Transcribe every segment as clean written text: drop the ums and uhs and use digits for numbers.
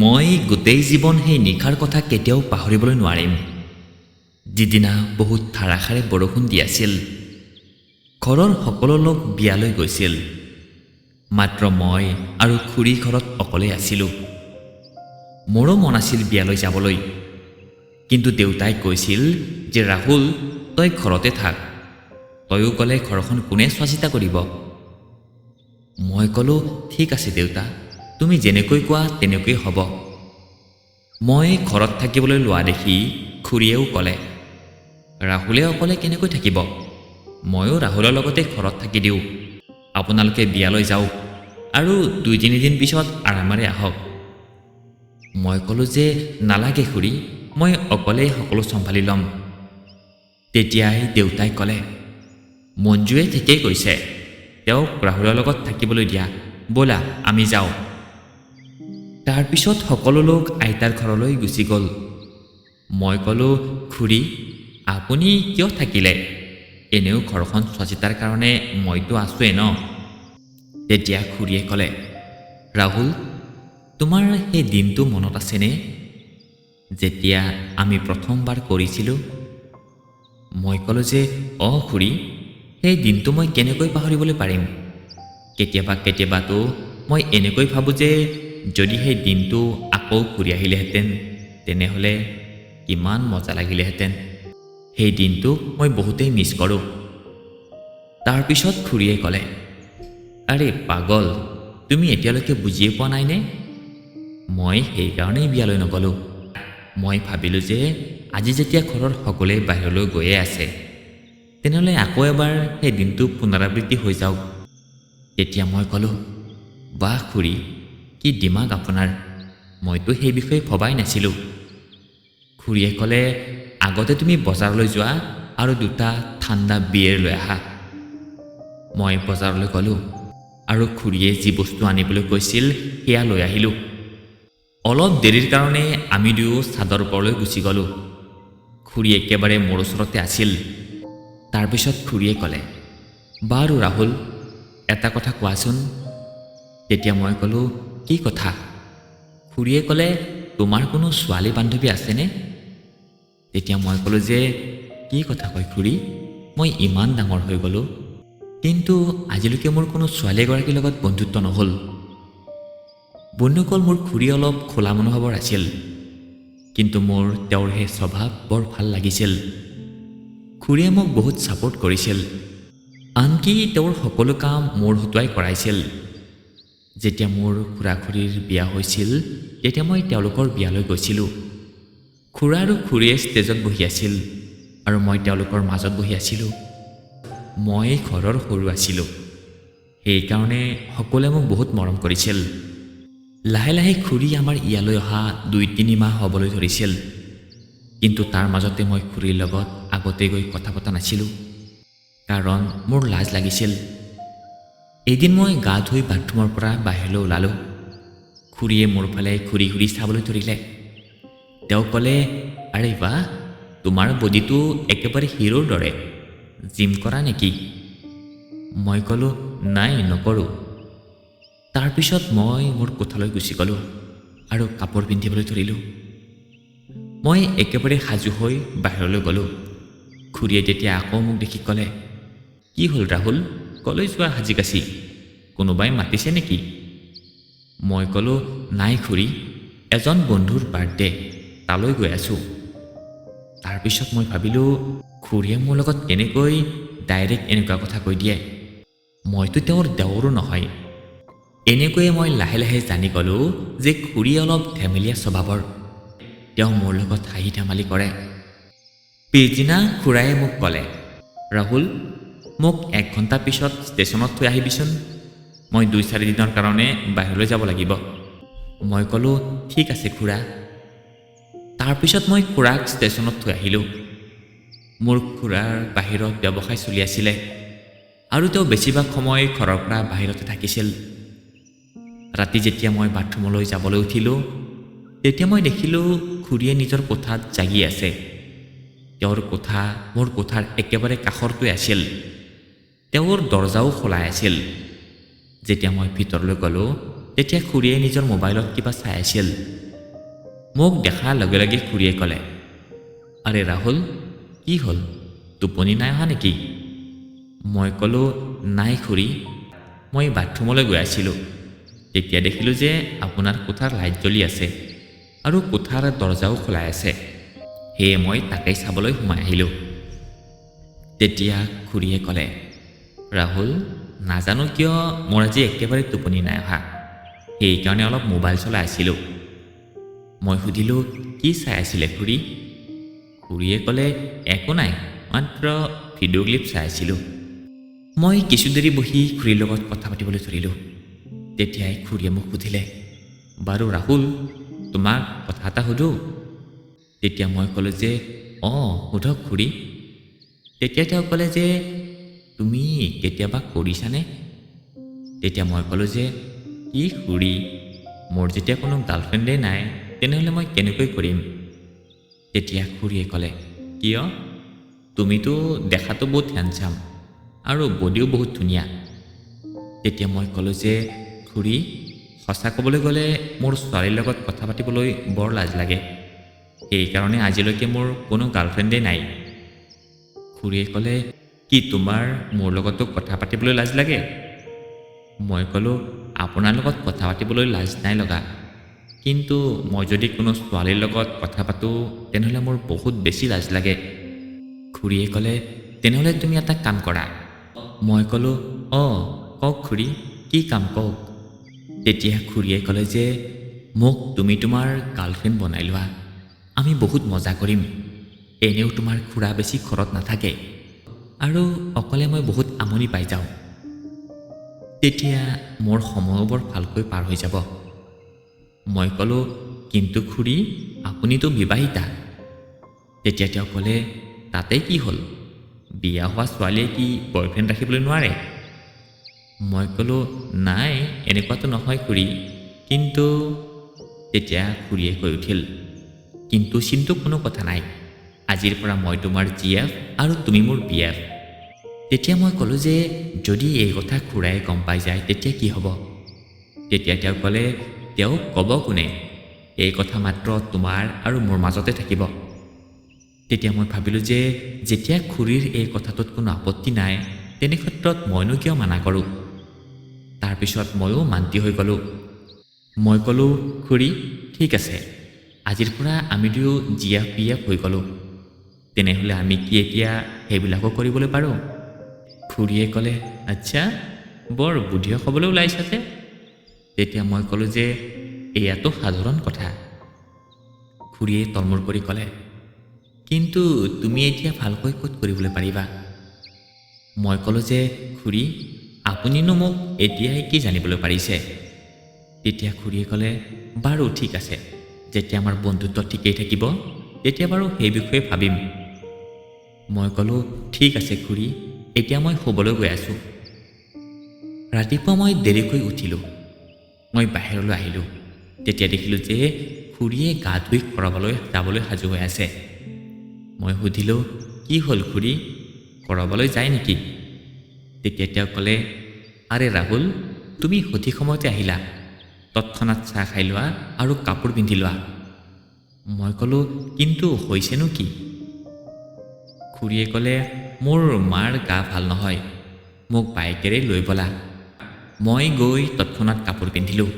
মই গোটেই জীৱন সেই নিশাৰ কথা কেতিয়াও পাহৰিবলৈ নোৱাৰিম। যিদিনা বহুত ধাৰাসাৰে বৰষুণ দি আছিল, ঘৰৰ সকলো লোক বিয়ালৈ গৈছিল, মাত্ৰ মই আৰু খুৰী ঘৰত অকলে আছিলোঁ। মোৰো মন আছিল বিয়ালৈ যাবলৈ, কিন্তু দেউতাই কৈছিল যে ৰাহুল, তই ঘৰতে থাক, তয়ো গ'লে ঘৰখন কোনে চোৱা চিতা কৰিব? মই ক'লোঁ, ঠিক আছে দেউতা, তুমি যেনেকৈ কোৱা তেনেকৈ হ'ব। মই ঘৰত থাকিবলৈ লোৱা দেখি খুৰীয়েও ক'লে, ৰাহুলে অকলে কেনেকৈ থাকিব? ময়ো ৰাহুলৰ লগতে ঘৰত থাকি দিওঁ। আপোনালোকে বিয়ালৈ যাওক আৰু 2-3 দিন পিছত আৰামেৰে আহক। মই ক'লোঁ যে নালাগে খুৰী, মই অকলেই সকলো চম্ভালি ল'ম। তেতিয়াই দেউতাই ক'লে, মঞ্জুৱে ঠিকেই কৈছে, তেওঁক ৰাহুলৰ লগত থাকিবলৈ দিয়া, ব'লা আমি যাওঁ। তাৰপিছত সকলো লোক আইতাৰ ঘৰলৈ গুচি গ'ল। মই ক'লোঁ, খুৰী, আপুনি কিয় থাকিলে? এনেও ঘৰখন চোৱা চিতাৰ কাৰণে মইতো আছোৱেই ন। তেতিয়া খুৰীয়ে ক'লে, ৰাহুল, তোমাৰ সেই দিনটো মনত আছেনে, যেতিয়া আমি প্ৰথমবাৰ কৰিছিলোঁ? মই ক'লোঁ যে অঁ খুৰী, সেই দিনটো মই কেনেকৈ পাহৰিবলৈ পাৰিম? কেতিয়াবাতো মই এনেকৈ ভাবোঁ যে যদি সেই দিনটো আকৌ ঘূৰি আহিলেহেঁতেন, তেনেহ'লে কিমান মজা লাগিলেহেঁতেন। সেই দিনটোক মই বহুতেই মিছ কৰোঁ। তাৰপিছত খুৰীয়ে ক'লে, আৰে পাগল, তুমি এতিয়ালৈকে বুজিয়ে পোৱা নাইনে? মই সেইকাৰণেই বিয়ালৈ নগ'লোঁ। মই ভাবিলোঁ যে আজি যেতিয়া ঘৰৰ সকলোৱে বাহিৰলৈ গৈয়ে আছে, তেনেহ'লে আকৌ এবাৰ সেই দিনটো পুনৰাবৃত্তি হৈ যাওক। তেতিয়া মই ক'লোঁ, বাহ খুৰী, কি দিমাগ আপোনাৰ, মইতো সেই বিষয়ে ভবাই নাছিলোঁ। খুৰীয়ে ক'লে, আগতে তুমি বজাৰলৈ যোৱা আৰু 2টা ঠাণ্ডা বিয়েৰ লৈ আহা। মই বজাৰলৈ গ'লোঁ আৰু খুৰীয়ে যি বস্তু আনিবলৈ কৈছিল সেয়া লৈ আহিলোঁ। অলপ দেৰিৰ কাৰণে আমি দুয়ো চাদৰ ওপৰলৈ গুচি গ'লোঁ। খুৰী একেবাৰে মোৰ ওচৰতে আছিল। তাৰপিছত খুৰীয়ে ক'লে, বাৰু ৰাহুল, এটা কথা কোৱাচোন। তেতিয়া মই ক'লোঁ, কি কথা? খুৰীয়ে ক'লে, তোমাৰ কোনো ছোৱালী বান্ধৱী আছেনে? তেতিয়া মই ক'লোঁ যে কি কথা কয় খুৰী, মই ইমান ডাঙৰ হৈ গ'লোঁ, কিন্তু আজিলৈকে মোৰ কোনো ছোৱালী এগৰাকীৰ লগত বন্ধুত্ব নহ'ল। বন্ধুসকল, মোৰ খুৰী অলপ খোলা মনোভাৱৰ আছিল, কিন্তু মোৰ তেওঁৰ সেই স্বভাৱ বৰ ভাল লাগিছিল। খুৰীয়ে মোক বহুত ছাপোৰ্ট কৰিছিল, আনকি তেওঁৰ সকলো কাম মোৰ হতুৱাই কৰাইছিল। যেতিয়া মোৰ খুৰা-খুৰীৰ বিয়া হৈছিল, তেতিয়া মই তেওঁলোকৰ বিয়ালৈ গৈছিলোঁ। খুৰা আৰু খুৰীয়ে ষ্টেজত বহি আছিল আৰু মই তেওঁলোকৰ মাজত বহি আছিলোঁ। মই ঘৰৰ সৰু আছিলোঁ, সেইকাৰণে সকলোৱে মোক বহুত মৰম কৰিছিল। লাহে লাহে খুৰী আমাৰ ইয়ালৈ অহা 2-3 মাহ হ'বলৈ ধৰিছিল, কিন্তু তাৰ মাজতে মই খুৰীৰ লগত আগতে গৈ কথা পতা নাছিলোঁ, কাৰণ মোৰ লাজ লাগিছিল। এদিন মই গা ধুই বাথৰুমৰ পৰা বাহিৰলৈ ওলালোঁ। খুৰীয়ে মোৰ ফালে ঘূৰি ঘূৰি চাবলৈ ধৰিলে। তেওঁ ক'লে, আৰে বাহ, তোমাৰ বডিটো একেবাৰে হিৰোৰ দৰে, জিম কৰা নেকি? মই ক'লোঁ, নাই, নকৰোঁ। তাৰপিছত মই মোৰ কোঠালৈ গুচি গ'লোঁ আৰু কাপোৰ পিন্ধিবলৈ ধৰিলোঁ। মই একেবাৰে সাজু হৈ বাহিৰলৈ গ'লোঁ। খুৰীয়ে তেতিয়া আকৌ মোক দেখি ক'লে, কি হ'ল ৰাহুল, ক'লৈ যোৱা সাজি-কাচি, কোনোবাই মাতিছে নেকি? মই ক'লোঁ, নাই খুৰী, এজন বন্ধুৰ বাৰ্থডে, তালৈ গৈ আছোঁ। তাৰপিছত মই ভাবিলোঁ, খুৰীয়ে মোৰ লগত কেনেকৈ ডাইৰেক্ট এনেকুৱা কথা কৈ দিয়ে, মইতো তেওঁৰ দেৱৰো নহয়। এনেকৈয়ে মই লাহে লাহে জানি গ'লোঁ যে খুৰী অলপ ধেমেলীয়া স্বভাৱৰ। তেওঁ মোৰ লগত হাঁহি ধেমালি কৰে। পিছদিনা খুৰাই মোক ক'লে, ৰাহুল, মোক 1 ঘণ্টা পিছত ষ্টেচনত থৈ আহিবিচোন, মই 2-4 দিনৰ কাৰণে বাহিৰলৈ যাব লাগিব। মই ক'লোঁ, ঠিক আছে খুৰা। তাৰপিছত মই খুৰাক ষ্টেচনত থৈ আহিলোঁ। মোৰ খুৰাৰ বাহিৰত ব্যৱসায় চলি আছিলে আৰু তেওঁ বেছিভাগ সময় ঘৰৰ পৰা বাহিৰতে থাকিছিল। ৰাতি যেতিয়া মই বাথৰুমলৈ যাবলৈ উঠিলোঁ, তেতিয়া মই দেখিলোঁ খুৰীয়ে নিজৰ কোঠাত জাগি আছে। তেওঁৰ কোঠা মোৰ কোঠাৰ একেবাৰে কাষৰটোৱে আছিল। তেওঁৰ দৰজাও খোলাই আছিল। যেতিয়া মই ভিতৰলৈ গ'লোঁ, তেতিয়া খুৰীয়ে নিজৰ মোবাইলত কিবা চাই আছিল। মোক দেখাৰ লগে লগে খুৰীয়ে ক'লে, আৰে ৰাহুল, কি হ'ল, টোপনি নাই অহা নেকি? মই ক'লোঁ, নাই খুৰী, মই বাথৰুমলৈ গৈ আছিলোঁ। তেতিয়া দেখিলোঁ যে আপোনাৰ কোঠাৰ লাইট জ্বলি আছে আৰু কোঠাৰ দৰজাও খোলাই আছে। সেয়ে মই তাকেই চাবলৈ সোমাই আহিলোঁ। তেতিয়া খুৰীয়ে ক'লে, ৰাহুল, নাজানো কিয় মোৰ আজি একেবাৰে টোপনি নাই অহা, সেইকাৰণে অলপ মোবাইল চলাই আছিলোঁ। মই সুধিলোঁ, কি চাই আছিলে খুৰী? খুৰীয়ে ক'লে, একো নাই, মাত্ৰ ভিডিঅ' ক্লিপ চাই আছিলোঁ। মই কিছু দেৰি বহি খুৰীৰ লগত কথা পাতিবলৈ ধৰিলোঁ। তেতিয়াই খুৰীয়ে মোক সুধিলে, বাৰু ৰাহুল, তোমাক কথা এটা সোধোঁ? তেতিয়া মই ক'লোঁ যে, অঁ সোধক খুৰী। তেতিয়া তেওঁ ক'লে যে, তুমি কেতিয়াবা কৰিছানে? তেতিয়া মই ক'লোঁ যে, কি খুৰী, মোৰ যেতিয়া কোনো গাৰ্লফ্ৰেণ্ডেই নাই, তেনেহ'লে মই কেনেকৈ কৰিম? তেতিয়া খুৰীয়ে ক'লে, কিয়? তুমিতো দেখাতো বহুত হেণ্ডচাম আৰু বডিও বহুত ধুনীয়া। তেতিয়া মই ক'লোঁ যে, খুৰী, সঁচা ক'বলৈ গ'লে মোৰ ছোৱালীৰ লগত কথা পাতিবলৈ বৰ লাজ লাগে। সেইকাৰণে আজিলৈকে মোৰ কোনো গাৰ্লফ্ৰেণ্ডেই নাই। খুৰীয়ে ক'লে, কি তোমাৰ মোৰ লগতো কথা পাতিবলৈ লাজ লাগে? মই ক'লোঁ, আপোনাৰ লগত কথা পাতিবলৈ লাজ নাই লগা, কিন্তু মই যদি কোনো ছোৱালীৰ লগত কথা পাতোঁ তেনেহ'লে মোৰ বহুত বেছি লাজ লাগে। খুৰীয়ে ক'লে, তেনেহ'লে তুমি এটা কাম কৰা। মই ক'লোঁ, অঁ কওক খুৰী, কি কাম কওক? তেতিয়া খুৰীয়ে ক'লে যে, মোক তুমি তোমাৰ গাৰ্লফ্ৰেণ্ড বনাই লোৱা, আমি বহুত মজা কৰিম। এনেও তোমাৰ খুৰা বেছি ঘৰত নাথাকে আৰু অকলে মই বহুত আমনি পাই যাওঁ। তেতিয়া মোৰ সময়ো বৰ ভালকৈ পাৰ হৈ যাব। মই ক'লোঁ, কিন্তু খুৰী, আপুনিতো বিবাহিতা। তেতিয়া তেওঁ ক'লে, তাতে কি হ'ল, বিয়া হোৱা ছোৱালীয়ে কি বয়ফ্ৰেণ্ড ৰাখিবলৈ নোৱাৰে? মই ক'লোঁ, নাই এনেকুৱাতো নহয় খুৰী, কিন্তু... তেতিয়া খুৰীয়ে কৈ উঠিল, কিন্তু চিন্তু কোনো কথা নাই, আজিৰ পৰা মই তোমাৰ GF আৰু তুমি মোৰ BF। তেতিয়া মই ক'লোঁ যে, যদি এই কথা খুৰাই গম পাই যায় তেতিয়া কি হ'ব? তেতিয়া তেওঁ ক'লে, তেওঁক ক'ব কোনে? এই কথা মাত্ৰ তোমাৰ আৰু মোৰ মাজতে থাকিব। তেতিয়া মই ভাবিলোঁ যে, যেতিয়া খুৰীৰ এই কথাটোত কোনো আপত্তি নাই, তেনে ক্ষেত্ৰত মইনো কিয় মানা কৰোঁ? তাৰপিছত ময়ো মান্তি হৈ গ'লোঁ। মই ক'লোঁ, খুৰী, ঠিক আছে, আজিৰ পৰা আমি দুয়ো GF BF হৈ গ'লোঁ। তেনেহ'লে আমি কি এতিয়া সেইবিলাকো কৰিবলৈ পাৰোঁ? খুৰীয়ে ক'লে, আচ্ছা, বৰ বুদ্ধিয়ক হ'বলৈ ওলাইছা যে? তেতিয়া মই ক'লোঁ যে, এয়াতো সাধাৰণ কথা। খুৰীয়ে তলমূৰ কৰি ক'লে, কিন্তু তুমি এতিয়া ভালকৈ ক'ত কৰিবলৈ পাৰিবা? মই ক'লোঁ যে, খুৰী, আপুনিনো মোক এতিয়াই কি জানিবলৈ পাৰিছে? তেতিয়া খুৰীয়ে ক'লে, বাৰু ঠিক আছে, যেতিয়া আমাৰ বন্ধুত্ব ঠিকেই থাকিব তেতিয়া বাৰু সেই বিষয়ে ভাবিম। মই ক'লোঁ, ঠিক আছে খুৰী, এতিয়া মই শুবলৈ গৈ আছোঁ। ৰাতিপুৱা মই দেৰিকৈ উঠিলোঁ। মই বাহিৰলৈ আহিলোঁ। তেতিয়া দেখিলোঁ যে খুৰীয়ে গা ধুই কৰবালৈ যাবলৈ সাজু হৈ আছে। মই সুধিলোঁ, কি হ'ল খুৰী, কৰবালৈ যায় নেকি? তেতিয়া তেওঁ ক'লে, আৰে ৰাহুল, তুমি সঠিক সময়তে আহিলা, তৎক্ষণাত চাহ খাই লোৱা আৰু কাপোৰ পিন্ধি লোৱা। মই ক'লোঁ, কিন্তু হৈছেনো কি? খুৰীয়ে ক'লে, মোৰ মাৰ গা ভাল নহয়, মোক বাইকেৰে লৈ ব'লা। মই গৈ তৎক্ষণাত কাপোৰ পিন্ধিলোঁ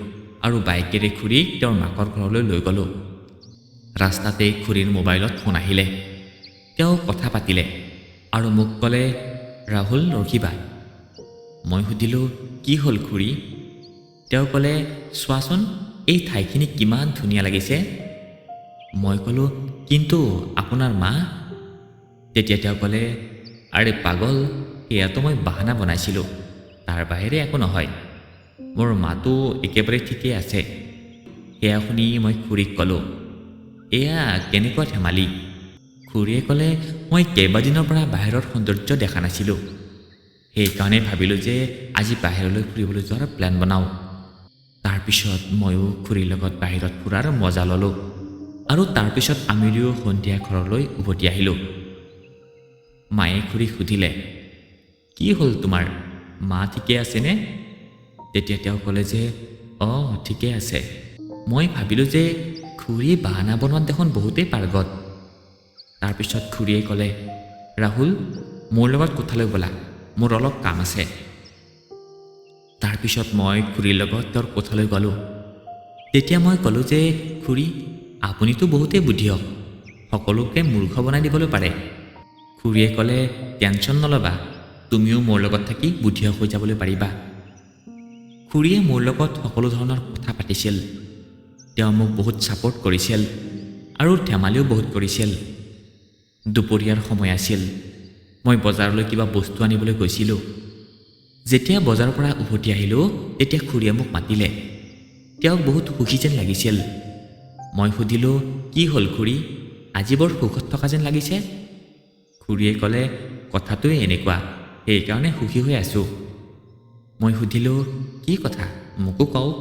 আৰু বাইকেৰে খুৰীক তেওঁৰ মাকৰ ঘৰলৈ লৈ গ'লোঁ। ৰাস্তাতে খুৰীৰ মোবাইলত ফোন আহিলে। তেওঁ কথা পাতিলে আৰু মোক ক'লে, ৰাহুল ৰখিবা। মই সুধিলোঁ, কি হ'ল খুৰী? তেওঁ ক'লে, চোৱাচোন এই ঠাইখিনি কিমান ধুনীয়া লাগিছে। মই ক'লোঁ, কিন্তু আপোনাৰ মা? তেতিয়া তেওঁ ক'লে, আৰে পাগল, সেয়াতো মই বাহানা বনাইছিলোঁ, তাৰ বাহিৰে একো নহয়, মোৰ মাতো একেবাৰে ঠিকেই আছে। সেয়া শুনি মই খুৰীক ক'লোঁ, এয়া কেনেকুৱা ধেমালি? খুৰীয়ে ক'লে, মই কেইবাদিনৰ পৰা বাহিৰৰ সৌন্দৰ্য দেখা নাছিলোঁ, সেইকাৰণে ভাবিলোঁ যে আজি বাহিৰলৈ ফুৰিবলৈ যোৱাৰ প্লেন বনাওঁ। তাৰপিছত ময়ো খুৰীৰ লগত বাহিৰত ফুৰাৰ মজা ল'লোঁ আৰু তাৰপিছত আমি দুয়ো সন্ধিয়া ঘৰলৈ উভতি আহিলোঁ। মায়ে খুৰীক সুধিলে, কি হ'ল তোমাৰ, মা ঠিকে আছেনে? তেতিয়া তেওঁ ক'লে যে, অঁ ঠিকে আছে। মই ভাবিলোঁ যে খুৰী বাহানা বনোৱাত দেখোন বহুতেই পাৰ্গত। তাৰপিছত খুৰীয়ে ক'লে, ৰাহুল, মোৰ লগত কোঠালৈ ব'লা, মোৰ অলপ কাম আছে। তাৰপিছত মই খুৰীৰ লগত তেওঁৰ কোঠালৈ গ'লোঁ। তেতিয়া মই ক'লোঁ যে, খুৰী, আপুনিতো বহুতেই বুদ্ধিয়ক, সকলোকে মূৰ্খ বনাই দিবলৈ পাৰে। খুৰীয়ে ক'লে, টেনশ্যন নল'বা, তুমিও মোৰ লগত থাকি বুদ্ধিয়ক হৈ যাবলৈ পাৰিবা। খুৰীয়ে মোৰ লগত সকলো ধৰণৰ কথা পাতিছিল। তেওঁ মোক বহুত ছাপোৰ্ট কৰিছিল আৰু ধেমালিও বহুত কৰিছিল। দুপৰীয়াৰ সময় আছিল। মই বজাৰলৈ কিবা বস্তু আনিবলৈ গৈছিলোঁ। যেতিয়া বজাৰৰ পৰা উভতি আহিলোঁ, তেতিয়া খুৰীয়ে মোক মাতিলে। তেওঁক বহুত সুখী যেন লাগিছিল। মই সুধিলোঁ, কি হ'ল খুৰী, আজি বৰ সুখত থকা যেন লাগিছে? খুৰীয়ে ক'লে, কথাটোৱে এনেকুৱা, সেইকাৰণে সুখী হৈ আছোঁ। মই সুধিলোঁ, কি কথা, মোকো কওঁ।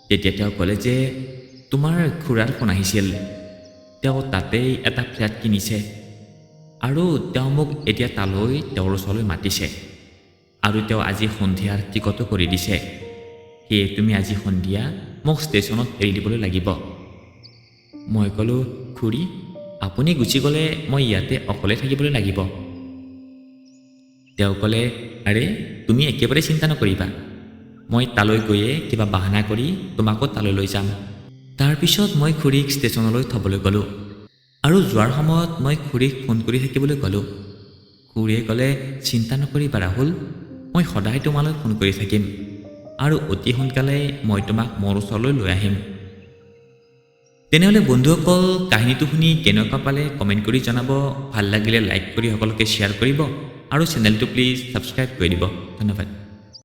তেতিয়া তেওঁ ক'লে যে, তোমাৰ খুৰাৰ ফোন আহিছিল। তেওঁ তাতেই এটা ফ্লেট কিনিছে আৰু তেওঁ মোক এতিয়া তালৈ তেওঁৰ ওচৰলৈ মাতিছে আৰু তেওঁ আজি সন্ধিয়াৰ টিকটো কৰি দিছে। সেয়ে তুমি আজি সন্ধিয়া মোক ষ্টেচনত এৰি দিবলৈ লাগিব। মই ক'লোঁ, খুৰী, আপুনি গুচি গ'লে মই ইয়াতে অকলে থাকিবলৈ লাগিব। তেওঁ ক'লে, আৰে, তুমি একেবাৰে চিন্তা নকৰিবা, মই তালৈ গৈয়ে কিবা বাহানা কৰি তোমাকো তালৈ লৈ যাম। তাৰপিছত মই খুৰীক ষ্টেচনলৈ থ'বলৈ গ'লোঁ আৰু যোৱাৰ সময়ত মই খুৰীক ফোন কৰি থাকিবলৈ ক'লোঁ। খুৰীয়ে ক'লে, চিন্তা নকৰিবা ৰাহুল, মই সদায় তোমালৈ ফোন কৰি থাকিম আৰু অতি সোনকালে মই তোমাক মোৰ ওচৰলৈ লৈ আহিম। তেনেহ'লে বন্ধুসকল, কাহিনীটো শুনি কেনেকুৱা পালে কমেণ্ট কৰি জনাব। ভাল লাগিলে লাইক কৰি সকলোকে শ্বেয়াৰ কৰিব আৰু চেনেলটো প্লিজ ছাবস্ক্ৰাইব কৰি দিব। ধন্যবাদ।